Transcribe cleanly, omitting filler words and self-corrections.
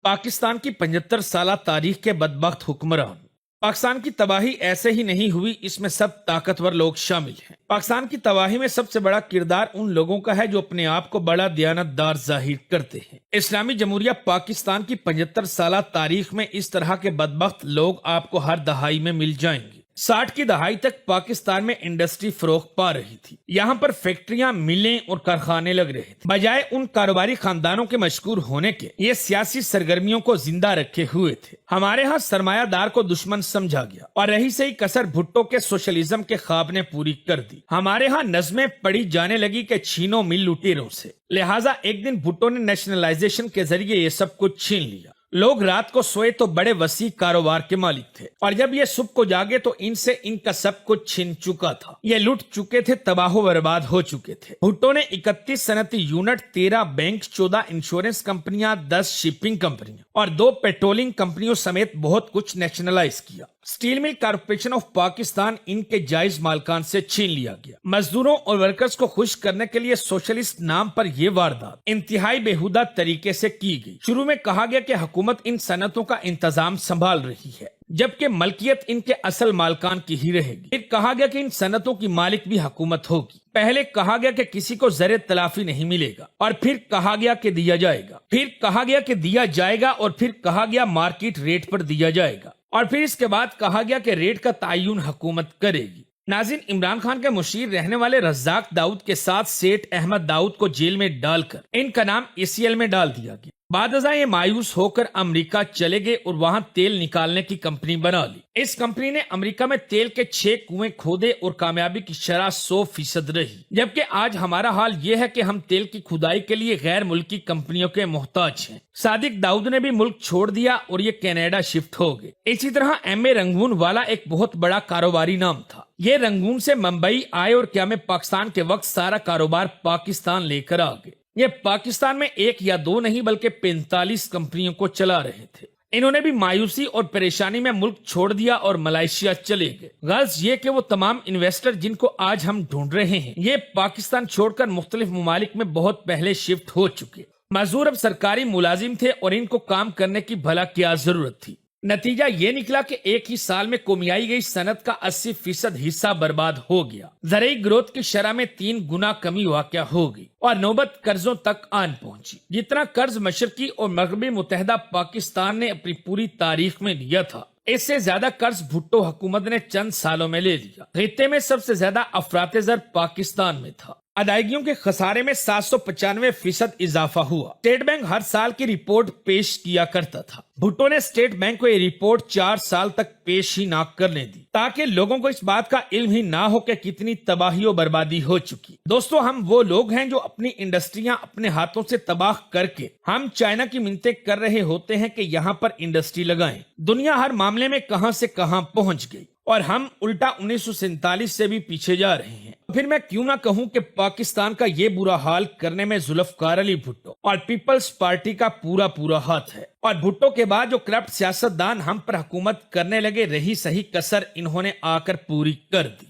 पाकिस्तान की 75 साल तारीख के बदबख्त हुक्मरान। पाकिस्तान की तबाही ऐसे ही नहीं हुई, इसमें सब ताकतवर लोग शामिल हैं। पाकिस्तान की तबाही में सबसे बड़ा किरदार उन लोगों का है जो अपने आप को बड़ा दयानतदार जाहिर करते हैं। इस्लामी जमहूरिया पाकिस्तान की 75 साल तारीख में इस तरह के बदबख्त लोग आपको हर दहाई में मिल जाएंगे। 60 की दहाई तक पाकिस्तान में इंडस्ट्री फरोख पा रही थी। यहाँ पर फैक्ट्रियां, मिलें और कारखाने लग रहे थे। बजाय उन कारोबारी खानदानों के मशहूर होने के, ये सियासी सरगर्मियों को जिंदा रखे हुए थे। हमारे यहाँ सरमायादार को दुश्मन समझा गया और रही सही कसर भुट्टो के सोशलिज्म के ख्वाब ने पूरी कर दी। हमारे यहाँ नज़में पढ़ी जाने लगी कि छीनो मिल लुटेरों से, लिहाजा एक दिन भुट्टो ने नेशनलाइजेशन के जरिए ये सब कुछ छीन लिया। लोग रात को सोए तो बड़े वसी कारोबार के मालिक थे, और जब ये सुबह को जागे तो इनसे इनका सब कुछ छिन चुका था। ये लुट चुके थे, तबाहो बर्बाद हो चुके थे। भुट्टो ने 31 सनती यूनिट, 13 बैंक, 14 इंश्योरेंस कंपनियां, 10 शिपिंग कंपनियां और 2 पेट्रोलिंग कंपनियों समेत बहुत कुछ नेशनलाइज किया। Steel mill corporation of Pakistan इनके जायज मालकान से छीन लिया गया। मजदूरों और वर्कर्स को खुश करने के लिए सोशलिस्ट नाम पर यह वारदात इंतहाई बेहुदा तरीके से की गई। शुरू में कहा गया कि हुकूमत इन सनतों का इंतजाम संभाल रही है, जबकि मलकियत इनके असल मालकान की ही रहेगी। फिर कहा गया कि इन सनतों की मालिक भी हुकूमत होगी। पहले कहा गया कि किसी को जरे तलाफी नहीं मिलेगा, और फिर कहा गया कि दिया जाएगा, फिर कहा गया कि दिया जाएगा, और फिर कहा गया मार्केट रेट पर दिया जाएगा, और फिर इसके बाद कहा गया कि रेट का तायुन हुकूमत करेगी। नाज़रीन, इमरान खान के मुशीर रहने वाले रज़ाक दाऊद के साथ सेठ अहमद दाऊद को जेल में डालकर इनका नाम ACL में डाल दिया गया। बाद ये मायूस होकर अमेरिका चले गए और वहां तेल निकालने की कंपनी बना ली। इस कंपनी ने अमेरिका में तेल के 6 कुएं खोदे और कामयाबी की शरह 100% रही। जबकि आज हमारा हाल ये है कि हम तेल की खुदाई के लिए गैर मुल्की कंपनियों के मोहताज हैं। सादिक दाऊद ने भी मुल्क छोड़ दिया और ये कनाडा शिफ्ट हो गए। इसी तरह MA रंगून वाला एक बहुत बड़ा कारोबारी नाम था। ये रंगून से मुंबई आए और क्या में पाकिस्तान के वक्त सारा कारोबार पाकिस्तान लेकर आ गए। ये पाकिस्तान में 1 या 2 नहीं बल्कि 45 कंपनियों को चला रहे थे। इन्होंने भी मायूसी और परेशानी में मुल्क छोड़ दिया और मलेशिया चले गए। गर्ज ये कि वो तमाम इन्वेस्टर जिनको आज हम ढूंढ रहे हैं, ये पाकिस्तान छोड़कर मुख्तलिफ ममालिक में बहुत पहले शिफ्ट हो चुके। मजदूर अब सरकारी मुलाजिम थे और इनको काम करने की भला क्या जरूरत थी। नतीजा ये निकला कि एक ही साल में कमाई गई सनत का 80% हिस्सा बर्बाद हो गया। ज़राई ग्रोथ की शरह में 3 गुना कमी वाक़या हो गई और नौबत कर्जों तक आन पहुंची। जितना कर्ज मशरकी और मगरबी मुत्तहदा पाकिस्तान ने अपनी पूरी तारीख में लिया था, इससे ज्यादा कर्ज भुट्टो हुकूमत ने चंद सालों में ले लिया। खित्ते में सबसे ज्यादा अफरात-ए-ज़र पाकिस्तान में था। अदायगियों के खसारे में 795% इजाफा हुआ। स्टेट बैंक हर साल की रिपोर्ट पेश किया करता था। भुट्टो ने स्टेट बैंक को ये रिपोर्ट 4 साल तक पेश ही ना करने दी, ताकि लोगों को इस बात का इल्म ही ना हो कि कितनी तबाही और बर्बादी हो चुकी। दोस्तों, हम वो लोग हैं जो अपनी इंडस्ट्रियां अपने हाथों से तबाह करके हम चाइना की मिन्नतें कर रहे होते हैं कि यहाँ पर इंडस्ट्री लगाएं। दुनिया हर मामले में कहां से कहां पहुंच गई और हम उल्टा 1947 से भी पीछे जा रहे हैं। फिर मैं क्यों ना कहूं कि पाकिस्तान का ये बुरा हाल करने में जुल्फकार अली भुट्टो और पीपल्स पार्टी का पूरा हाथ है। और भुट्टो के बाद जो करप्ट सियासतदान हम पर हुकूमत करने लगे, रही सही कसर इन्होंने आकर पूरी कर दी।